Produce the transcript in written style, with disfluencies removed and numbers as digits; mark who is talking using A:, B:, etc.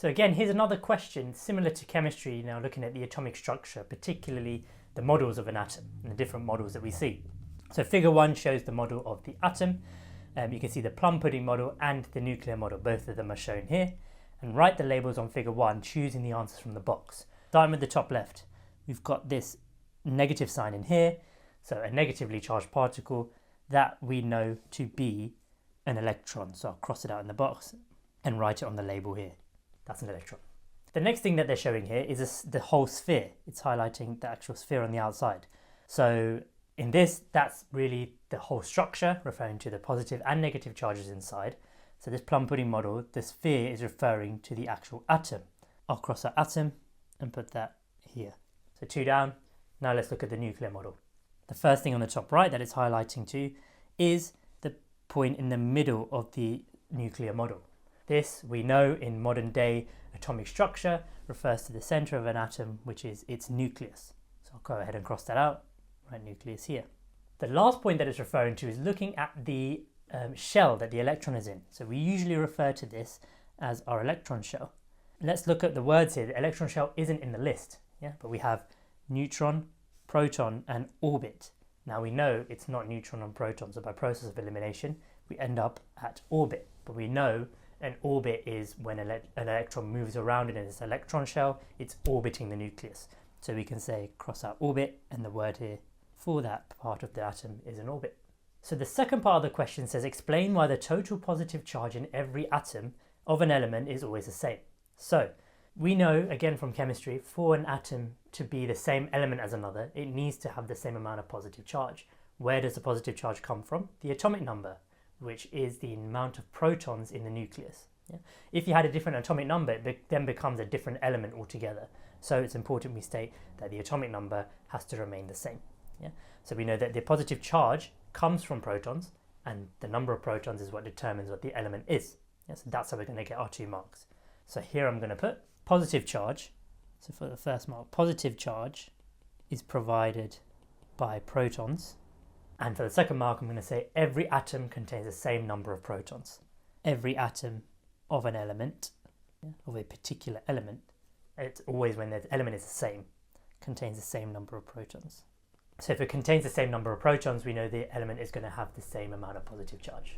A: So again, here's another question similar to chemistry, now looking at the atomic structure, particularly the models of an atom and the different models that we see. So figure 1 shows the model of the atom. You can see the plum pudding model and the nuclear model, both of them are shown here. And write the labels on figure 1, choosing the answers from the box. Starting with the top left, we've got this negative sign in here, so a negatively charged particle that we know to be an electron. So I'll cross it out in the box and write it on the label here. That's an electron. The next thing that they're showing here is the whole sphere. It's highlighting the actual sphere on the outside. So in this, that's really the whole structure, referring to the positive and negative charges inside. So this plum pudding model, the sphere is referring to the actual atom. I'll cross that atom and put that here. So 2 down. Now let's look at the nuclear model. The first thing on the top right that it's highlighting to is the point in the middle of the nuclear model. This, we know in modern day atomic structure, refers to the center of an atom, which is its nucleus. So I'll go ahead and cross that out, write nucleus here. The last point that it's referring to is looking at the shell that the electron is in. So we usually refer to this as our electron shell. Let's look at the words here. The electron shell isn't in the list, but we have neutron, proton, and orbit. Now we know it's not neutron and proton, so by process of elimination, we end up at orbit. But we know an orbit is when an electron moves around in its electron shell, it's orbiting the nucleus. So we can say cross out orbit, and the word here for that part of the atom is an orbit. So the second part of the question says explain why the total positive charge in every atom of an element is always the same. So we know, again from chemistry, for an atom to be the same element as another, it needs to have the same amount of positive charge. Where does the positive charge come from? The atomic number, which is the amount of protons in the nucleus. If you had a different atomic number, it then becomes a different element altogether. So it's important we state that the atomic number has to remain the same. So we know that the positive charge comes from protons, and the number of protons is what determines what the element is. So that's how we're going to get our 2 marks. So here I'm going to put positive charge. So for the first mark, positive charge is provided by protons. And for the second mark, I'm going to say every atom contains the same number of protons. Every atom of an element, of a particular element, it's always when the element is the same, contains the same number of protons. So if it contains the same number of protons, we know the element is going to have the same amount of positive charge.